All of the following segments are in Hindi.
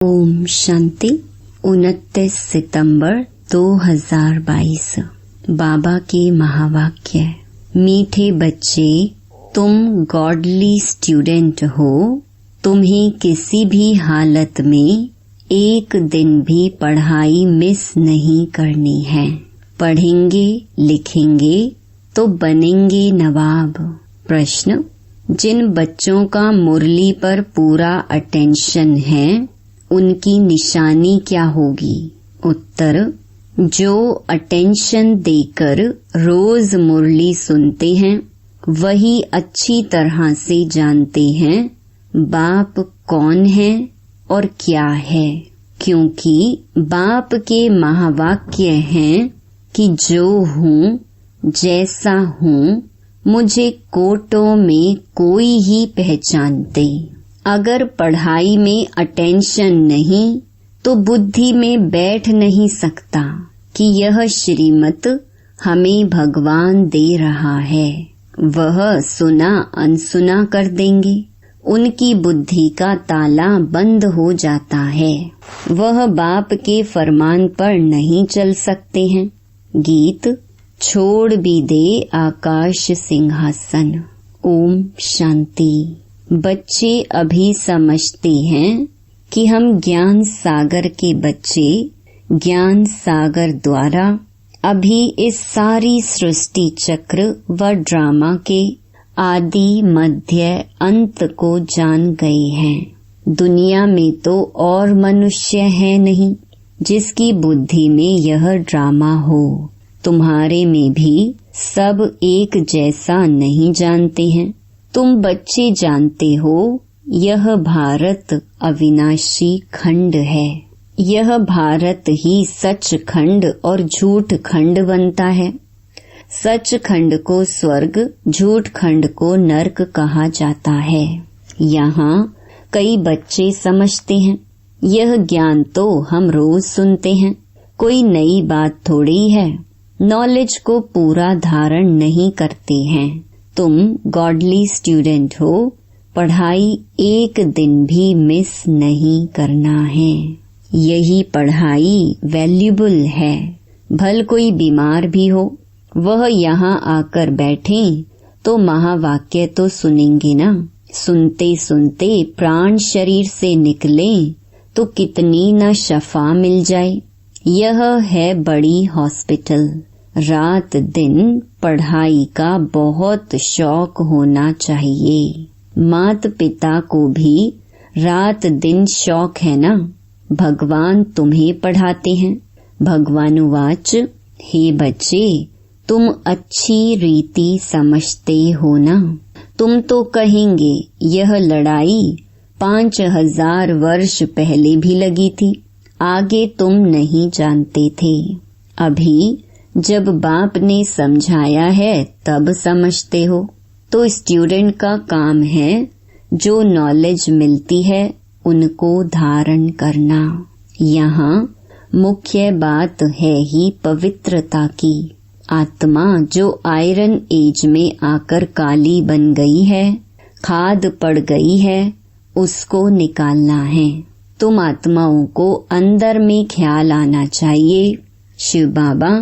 ओम शांति। 29 सितंबर 2022। बाबा के महावाक्य। मीठे बच्चे, तुम गॉडली स्टूडेंट हो। तुम्हें किसी भी हालत में एक दिन भी पढ़ाई मिस नहीं करनी है। पढ़ेंगे लिखेंगे तो बनेंगे नवाब। प्रश्न, जिन बच्चों का मुरली पर पूरा अटेंशन है उनकी निशानी क्या होगी? उत्तर, जो अटेंशन देकर रोज मुरली सुनते हैं वही अच्छी तरह से जानते हैं बाप कौन है और क्या है, क्योंकि बाप के महावाक्य हैं कि जो हूँ जैसा हूँ मुझे कोटों में कोई ही पहचानते। अगर पढ़ाई में अटेंशन नहीं तो बुद्धि में बैठ नहीं सकता कि यह श्रीमत हमें भगवान दे रहा है। वह सुना अनसुना कर देंगे। उनकी बुद्धि का ताला बंद हो जाता है। वह बाप के फरमान पर नहीं चल सकते हैं। गीत, छोड़ भी दे आकाश सिंहासन। ओम शांति। बच्चे अभी समझते हैं कि हम ज्ञान सागर के बच्चे ज्ञान सागर द्वारा अभी इस सारी सृष्टि चक्र व ड्रामा के आदि मध्य अंत को जान गए हैं। दुनिया में तो और मनुष्य है नहीं जिसकी बुद्धि में यह ड्रामा हो। तुम्हारे में भी सब एक जैसा नहीं जानते हैं। तुम बच्चे जानते हो यह भारत अविनाशी खंड है। यह भारत ही सच खंड और झूठ खंड बनता है। सच खंड को स्वर्ग, झूठ खंड को नरक कहा जाता है। यहाँ कई बच्चे समझते हैं यह ज्ञान तो हम रोज सुनते हैं, कोई नई बात थोड़ी है। नॉलेज को पूरा धारण नहीं करते हैं। तुम गॉडली स्टूडेंट हो। पढ़ाई एक दिन भी मिस नहीं करना है। यही पढ़ाई वैल्यूबल है। भल कोई बीमार भी हो, वह यहाँ आकर बैठे तो महावाक्य तो सुनेंगे ना। सुनते सुनते प्राण शरीर से निकले तो कितनी न शफा मिल जाए। यह है बड़ी हॉस्पिटल। रात दिन पढ़ाई का बहुत शौक होना चाहिए। मात पिता को भी रात दिन शौक है ना। भगवान तुम्हें पढ़ाते हैं। भगवानुवाच, हे बच्चे, तुम अच्छी रीति समझते हो ना। तुम तो कहेंगे यह लड़ाई 5000 वर्ष पहले भी लगी थी, आगे तुम नहीं जानते थे। अभी जब बाप ने समझाया है तब समझते हो। तो स्टूडेंट का काम है जो नॉलेज मिलती है उनको धारण करना। यहाँ मुख्य बात है ही पवित्रता की। आत्मा जो आयरन एज में आकर काली बन गई है, खाद पड़ गई है, उसको निकालना है। तुम आत्माओं को अंदर में ख्याल आना चाहिए शिव बाबा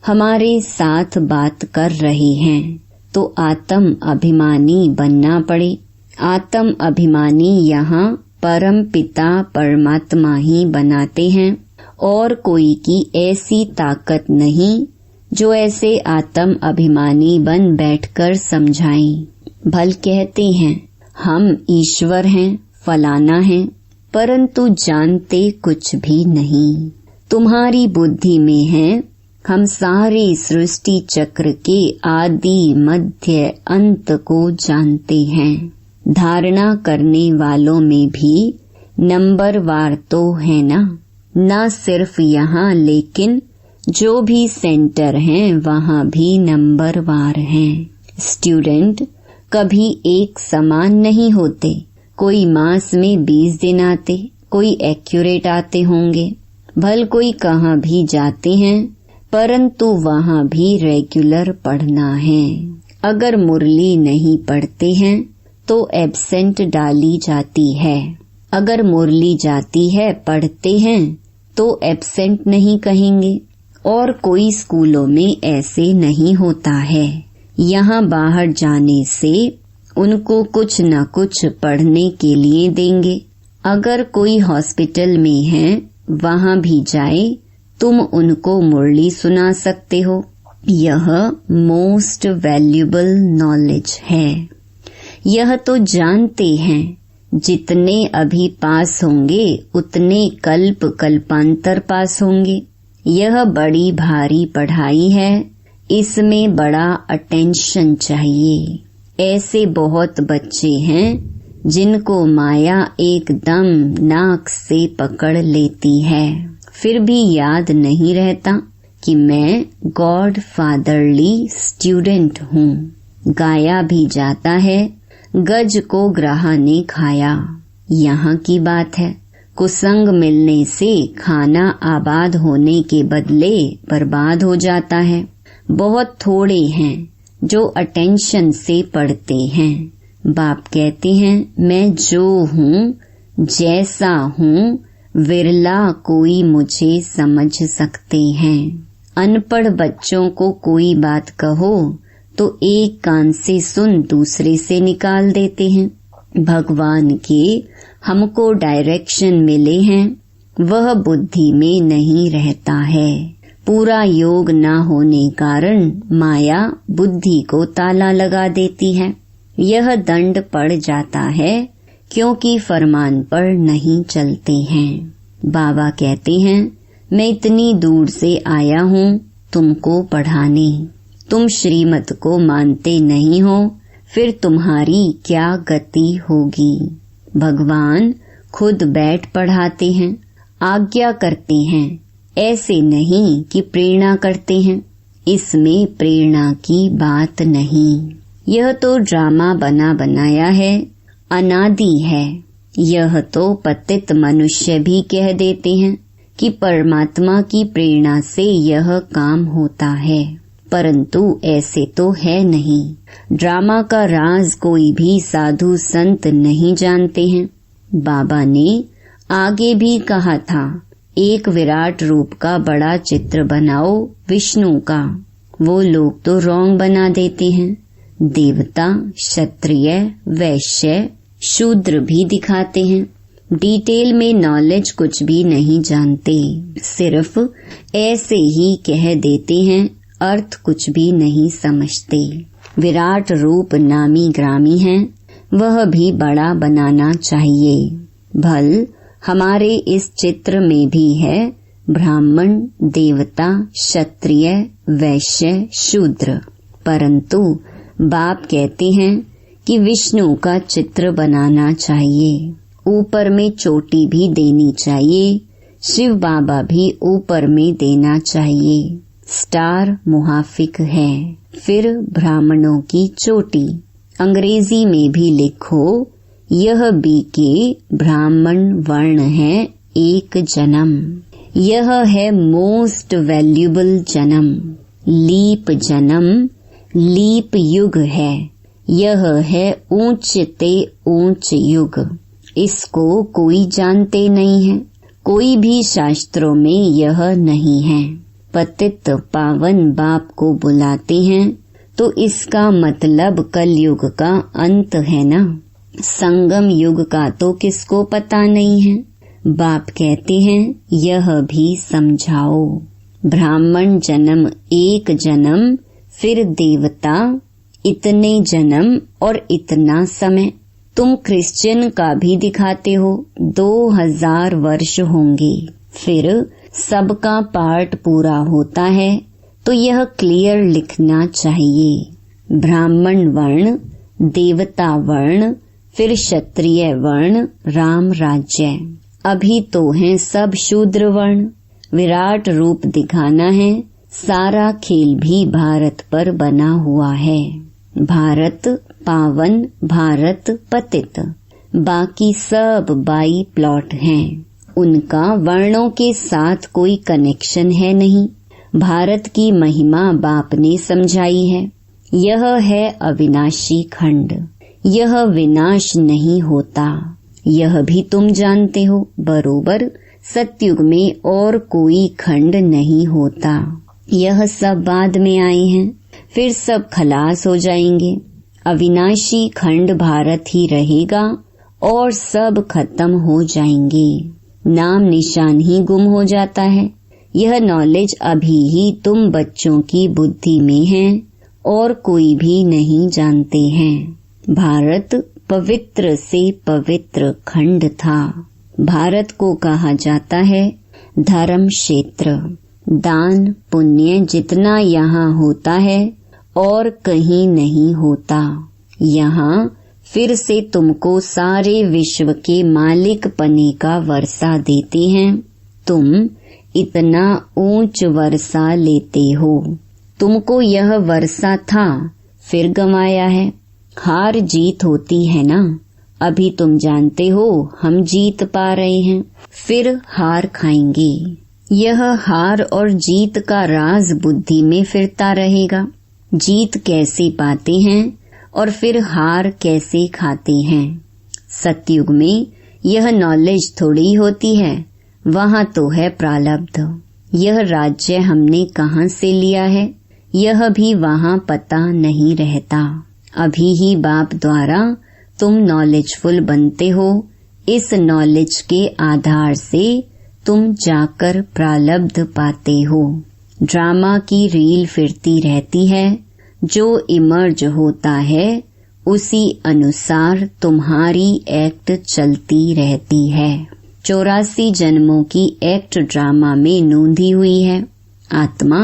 हमारे साथ बात कर रहे हैं, तो आत्म अभिमानी बनना पड़े। आत्म अभिमानी यहाँ परम पिता परमात्मा ही बनाते हैं और कोई की ऐसी ताकत नहीं जो ऐसे आत्म अभिमानी बन बैठकर समझाएं। भल कहते हैं हम ईश्वर हैं, फलाना हैं, परंतु जानते कुछ भी नहीं। तुम्हारी बुद्धि में है हम सारे सृष्टि चक्र के आदि मध्य अंत को जानते हैं। धारणा करने वालों में भी नंबरवार तो है ना सिर्फ यहाँ, लेकिन जो भी सेंटर हैं वहाँ भी नंबरवार हैं। स्टूडेंट कभी एक समान नहीं होते। कोई मास में 20 दिन आते, कोई एक्यूरेट आते होंगे। भल कोई कहाँ भी जाते हैं, परंतु वहाँ भी रेगुलर पढ़ना है। अगर मुरली नहीं पढ़ते हैं तो एब्सेंट डाली जाती है। अगर मुरली जाती है, पढ़ते हैं तो एब्सेंट नहीं कहेंगे। और कोई स्कूलों में ऐसे नहीं होता है। यहाँ बाहर जाने से उनको कुछ न कुछ पढ़ने के लिए देंगे। अगर कोई हॉस्पिटल में है, वहाँ भी जाए, तुम उनको मुरली सुना सकते हो। यह मोस्ट वैल्यूबल नॉलेज है। यह तो जानते हैं, जितने अभी पास होंगे उतने कल्प कल्पांतर पास होंगे। यह बड़ी भारी पढ़ाई है, इसमें बड़ा अटेंशन चाहिए। ऐसे बहुत बच्चे हैं जिनको माया एकदम नाक से पकड़ लेती है, फिर भी याद नहीं रहता कि मैं गॉड फादरली स्टूडेंट हूँ। गाया भी जाता है, गज को ग्राह ने खाया। यहाँ की बात है। कुसंग मिलने से खाना आबाद होने के बदले बर्बाद हो जाता है। बहुत थोड़े हैं जो अटेंशन से पढ़ते हैं। बाप कहते हैं, मैं जो हूँ, जैसा हूँ, विरला कोई मुझे समझ सकते हैं। अनपढ़ बच्चों को कोई बात कहो तो एक कान से सुन दूसरे से निकाल देते हैं। भगवान के हमको डायरेक्शन मिले हैं, वह बुद्धि में नहीं रहता है। पूरा योग न होने कारण माया बुद्धि को ताला लगा देती है। यह दंड पड़ जाता है क्योंकि फरमान पर नहीं चलते हैं। बाबा कहते हैं, मैं इतनी दूर से आया हूँ तुमको पढ़ाने। तुम श्रीमत को मानते नहीं हो, फिर तुम्हारी क्या गति होगी। भगवान खुद बैठ पढ़ाते हैं, आज्ञा करते हैं, ऐसे नहीं कि प्रेरणा करते हैं। इसमें प्रेरणा की बात नहीं। यह तो ड्रामा बना बनाया है, अनादि है। यह तो पतित मनुष्य भी कह देते हैं कि परमात्मा की प्रेरणा से यह काम होता है, परंतु ऐसे तो है नहीं। ड्रामा का राज कोई भी साधु संत नहीं जानते हैं। बाबा ने आगे भी कहा था, एक विराट रूप का बड़ा चित्र बनाओ विष्णु का। वो लोग तो रॉन्ग बना देते हैं। देवता, क्षत्रिय, वैश्य, शूद्र भी दिखाते हैं। डिटेल में नॉलेज कुछ भी नहीं जानते, सिर्फ ऐसे ही कह देते हैं, अर्थ कुछ भी नहीं समझते। विराट रूप नामी ग्रामी है, वह भी बड़ा बनाना चाहिए। भल हमारे इस चित्र में भी है ब्राह्मण, देवता, क्षत्रिय, वैश्य, शूद्र, परंतु बाप कहते हैं कि विष्णु का चित्र बनाना चाहिए। ऊपर में चोटी भी देनी चाहिए। शिव बाबा भी ऊपर में देना चाहिए। स्टार मुहाफिक है, फिर ब्राह्मणों की चोटी। अंग्रेजी में भी लिखो, यह बीके ब्राह्मण वर्ण है एक जन्म। यह है मोस्ट वैल्यूबल जन्म। लीप जन्म, लीप युग है। यह है ऊंचते ऊंच युग। इसको कोई जानते नहीं है। कोई भी शास्त्रों में यह नहीं है। पतित पावन बाप को बुलाते हैं तो इसका मतलब कलयुग का अंत है ना। संगम युग का तो किसको पता नहीं है। बाप कहते हैं यह भी समझाओ। ब्राह्मण जन्म एक जन्म, फिर देवता, इतने जन्म और इतना समय। तुम क्रिश्चियन का भी दिखाते हो, 2000 वर्ष होंगे, फिर सबका पार्ट पूरा होता है तो यह क्लियर लिखना चाहिए। ब्राह्मण वर्ण, देवता वर्ण, फिर क्षत्रिय वर्ण, राम राज्य। अभी तो हैं सब शूद्र वर्ण। विराट रूप दिखाना है। सारा खेल भी भारत पर बना हुआ है। भारत पावन, भारत पतित, बाकी सब बाई प्लॉट हैं। उनका वर्णों के साथ कोई कनेक्शन है नहीं। भारत की महिमा बाप ने समझाई है। यह है अविनाशी खंड। यह विनाश नहीं होता। यह भी तुम जानते हो बरोबर सतयुग में और कोई खंड नहीं होता। यह सब बाद में आए हैं, फिर सब खलास हो जाएंगे। अविनाशी खंड भारत ही रहेगा और सब खत्म हो जाएंगे। नाम निशान ही गुम हो जाता है। यह नॉलेज अभी ही तुम बच्चों की बुद्धि में है और कोई भी नहीं जानते हैं। भारत पवित्र से पवित्र खंड था। भारत को कहा जाता है धर्म क्षेत्र। दान पुण्य जितना यहाँ होता है और कहीं नहीं होता। यहाँ फिर से तुमको सारे विश्व के मालिक पने का वर्षा देते हैं। तुम इतना ऊंच वर्षा लेते हो। तुमको यह वर्षा था, फिर गंवाया है। हार जीत होती है ना। अभी तुम जानते हो हम जीत पा रहे हैं, फिर हार खाएंगे। यह हार और जीत का राज बुद्धि में फिरता रहेगा। जीत कैसे पाते हैं और फिर हार कैसे खाते हैं। सतयुग में यह नॉलेज थोड़ी होती है, वहाँ तो है प्रारब्ध। यह राज्य हमने कहाँ से लिया है यह भी वहाँ पता नहीं रहता। अभी ही बाप द्वारा तुम नॉलेजफुल बनते हो। इस नॉलेज के आधार से तुम जाकर प्रारब्ध पाते हो। ड्रामा की रील फिरती रहती है। जो इमर्ज होता है उसी अनुसार तुम्हारी एक्ट चलती रहती है। 84 जन्मों की एक्ट ड्रामा में नोंधी हुई है। आत्मा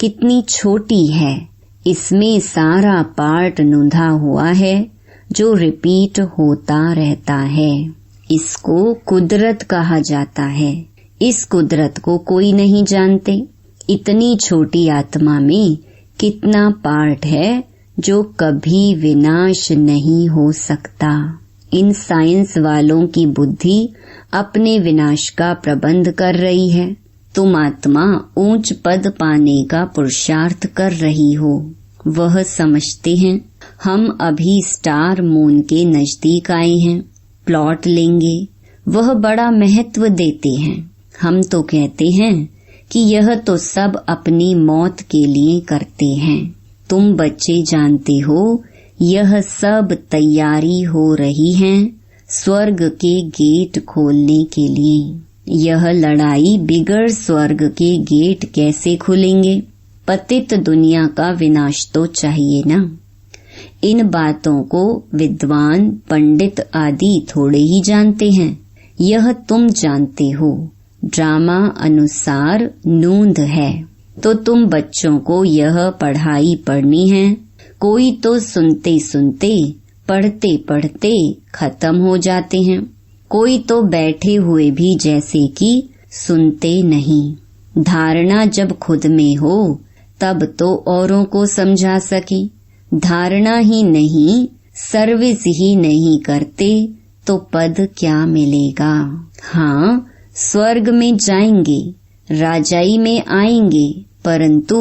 कितनी छोटी है, इसमें सारा पार्ट नोंधा हुआ है जो रिपीट होता रहता है। इसको कुदरत कहा जाता है। इस कुदरत को कोई नहीं जानते। इतनी छोटी आत्मा में कितना पार्ट है जो कभी विनाश नहीं हो सकता। इन साइंस वालों की बुद्धि अपने विनाश का प्रबंध कर रही है। तुम आत्मा ऊंच पद पाने का पुरुषार्थ कर रही हो। वह समझते हैं हम अभी स्टार मून के नजदीक आए हैं, प्लॉट लेंगे। वह बड़ा महत्व देते हैं। हम तो कहते हैं कि यह तो सब अपनी मौत के लिए करते हैं। तुम बच्चे जानते हो यह सब तैयारी हो रही है स्वर्ग के गेट खोलने के लिए। यह लड़ाई बिगड़ स्वर्ग के गेट कैसे खुलेंगे। पतित दुनिया का विनाश तो चाहिए ना। इन बातों को विद्वान पंडित आदि थोड़े ही जानते हैं। यह तुम जानते हो। ड्रामा अनुसार नोंद है तो तुम बच्चों को यह पढ़ाई पढ़नी है। कोई तो सुनते सुनते पढ़ते पढ़ते खत्म हो जाते हैं। कोई तो बैठे हुए भी जैसे कि सुनते नहीं। धारणा जब खुद में हो तब तो औरों को समझा सके। धारणा ही नहीं, सर्विस ही नहीं करते तो पद क्या मिलेगा। हाँ, स्वर्ग में जाएंगे, राजाई में आएंगे, परंतु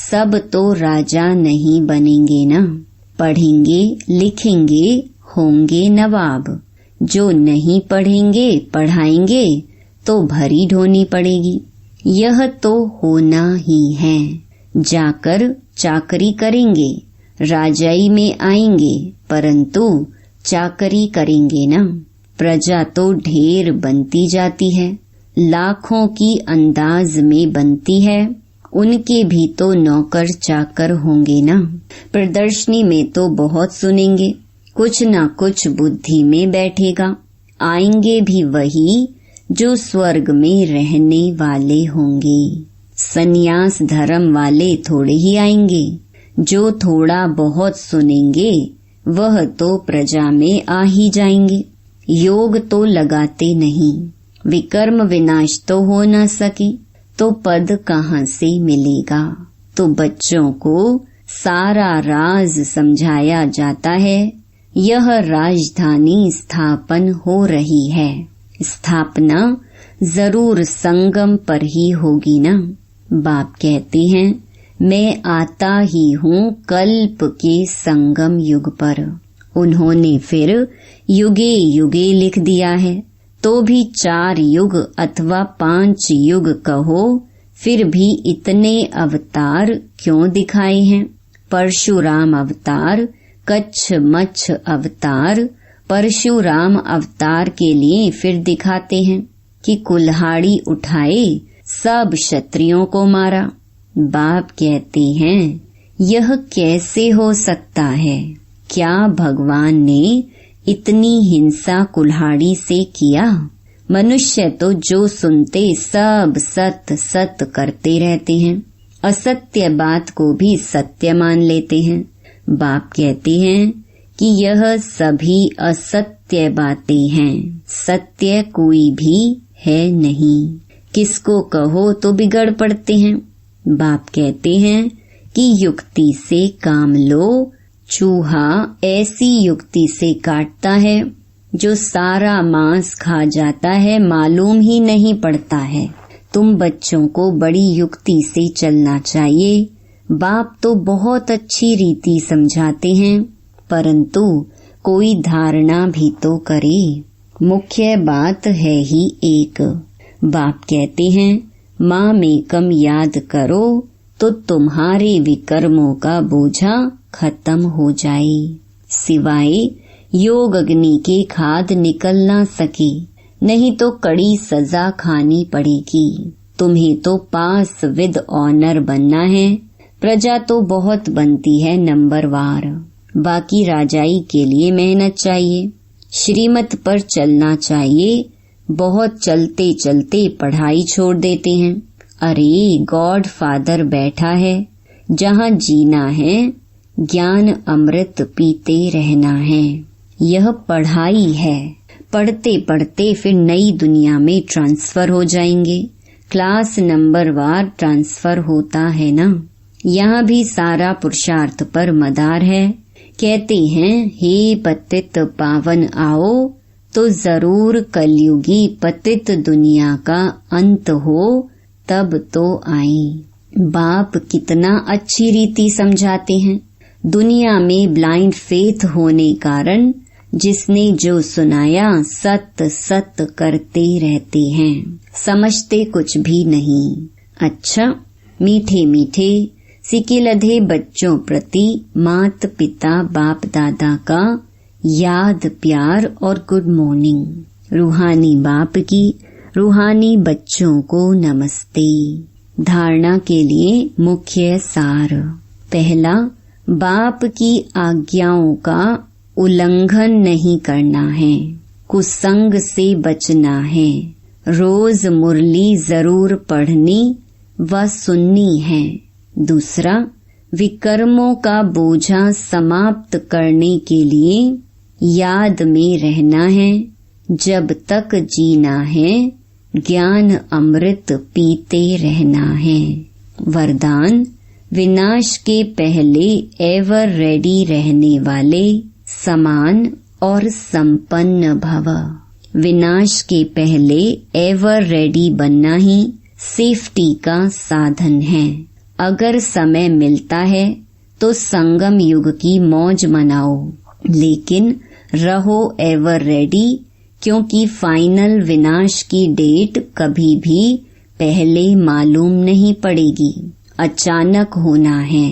सब तो राजा नहीं बनेंगे ना। पढ़ेंगे लिखेंगे होंगे नवाब। जो नहीं पढ़ेंगे पढ़ाएंगे तो भरी ढोनी पड़ेगी। यह तो होना ही है। जाकर चाकरी करेंगे, राजाई में आएंगे, परंतु चाकरी करेंगे ना। प्रजा तो ढेर बनती जाती है, लाखों की अंदाज में बनती है। उनके भी तो नौकर चाकर होंगे ना। प्रदर्शनी में तो बहुत सुनेंगे, कुछ न कुछ बुद्धि में बैठेगा। आएंगे भी वही जो स्वर्ग में रहने वाले होंगे। सन्यास धर्म वाले थोड़े ही आएंगे। जो थोड़ा बहुत सुनेंगे वह तो प्रजा में आ ही जाएंगे। योग तो लगाते नहीं। विकर्म विनाश तो हो न सके तो पद कहाँ से मिलेगा। तो बच्चों को सारा राज समझाया जाता है। यह राजधानी स्थापन हो रही है। स्थापना जरूर संगम पर ही होगी ना। बाप कहते हैं मैं आता ही हूँ कल्प के संगम युग पर उन्होंने फिर युगे युगे लिख दिया है, तो भी 4 युग अथवा 5 युग कहो, फिर भी इतने अवतार क्यों दिखाए हैं? परशुराम अवतार, कच्छ मच्छ अवतार, परशुराम अवतार के लिए फिर दिखाते हैं कि कुल्हाड़ी उठाए सब क्षत्रियों को मारा। बाप कहते हैं, यह कैसे हो सकता है? क्या भगवान ने इतनी हिंसा कुल्हाड़ी से किया? मनुष्य तो जो सुनते सब सत्य सत्य करते रहते हैं, असत्य बात को भी सत्य मान लेते हैं। बाप कहते हैं कि यह सभी असत्य बातें हैं, सत्य कोई भी है नहीं। किसको कहो तो बिगड़ पड़ते हैं। बाप कहते हैं कि युक्ति से काम लो। चूहा ऐसी युक्ति से काटता है जो सारा मांस खा जाता है, मालूम ही नहीं पड़ता है। तुम बच्चों को बड़ी युक्ति से चलना चाहिए। बाप तो बहुत अच्छी रीति समझाते हैं, परंतु कोई धारणा भी तो करे। मुख्य बात है ही एक। बाप कहते हैं, माँ में कम याद करो तो तुम्हारे विकर्मों का बोझा खत्म हो जाए। सिवाय योग अग्नि के खाद निकल ना सके, नहीं तो कड़ी सजा खानी पड़ेगी। तुम्हें तो पास विद ऑनर बनना है। प्रजा तो बहुत बनती है नंबरवार, बाकी राजाई के लिए मेहनत चाहिए, श्रीमत पर चलना चाहिए। बहुत चलते चलते पढ़ाई छोड़ देते हैं। अरे गॉड फादर बैठा है, जहाँ जीना है ज्ञान अमृत पीते रहना है। यह पढ़ाई है। पढ़ते पढ़ते फिर नई दुनिया में ट्रांसफर हो जाएंगे। क्लास नंबर वार ट्रांसफर होता है ना। यहाँ भी सारा पुरुषार्थ पर मदार है। कहते हैं, हे पतित पावन आओ, तो जरूर कलयुगी पतित दुनिया का अंत हो, तब तो आई। बाप कितना अच्छी रीति समझाते हैं। दुनिया में ब्लाइंड फेथ होने कारण जिसने जो सुनाया सत्य सत्य करते रहते हैं, समझते कुछ भी नहीं। अच्छा, मीठे मीठे सिकिलधे बच्चों प्रति मात पिता बाप दादा का याद प्यार और गुड मॉर्निंग। रूहानी बाप की रूहानी बच्चों को नमस्ते। धारणा के लिए मुख्य सार। पहला, बाप की आज्ञाओं का उल्लंघन नहीं करना है, कुसंग से बचना है, रोज मुरली जरूर पढ़नी व सुननी है। दूसरा, विकर्मों का बोझा समाप्त करने के लिए याद में रहना है। जब तक जीना है ज्ञान अमृत पीते रहना है। वरदान, विनाश के पहले एवर रेडी रहने वाले समान और संपन्न भव। विनाश के पहले एवर रेडी बनना ही सेफ्टी का साधन है। अगर समय मिलता है तो संगम युग की मौज मनाओ, लेकिन रहो एवर रेडी, क्योंकि फाइनल विनाश की डेट कभी भी पहले मालूम नहीं पड़ेगी, अचानक होना है।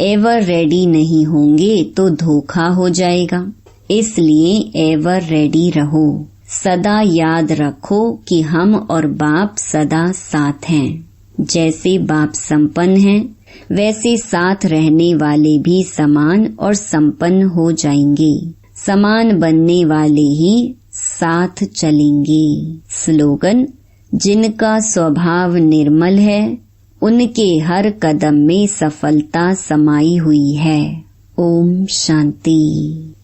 एवर रेडी नहीं होंगे तो धोखा हो जाएगा। इसलिए एवर रेडी रहो। सदा याद रखो कि हम और बाप सदा साथ हैं। जैसे बाप संपन्न हैं, वैसे साथ रहने वाले भी समान और संपन्न हो जाएंगे। समान बनने वाले ही साथ चलेंगे। स्लोगन, जिनका स्वभाव निर्मल है उनके हर कदम में सफलता समाई हुई है। ओम शांति।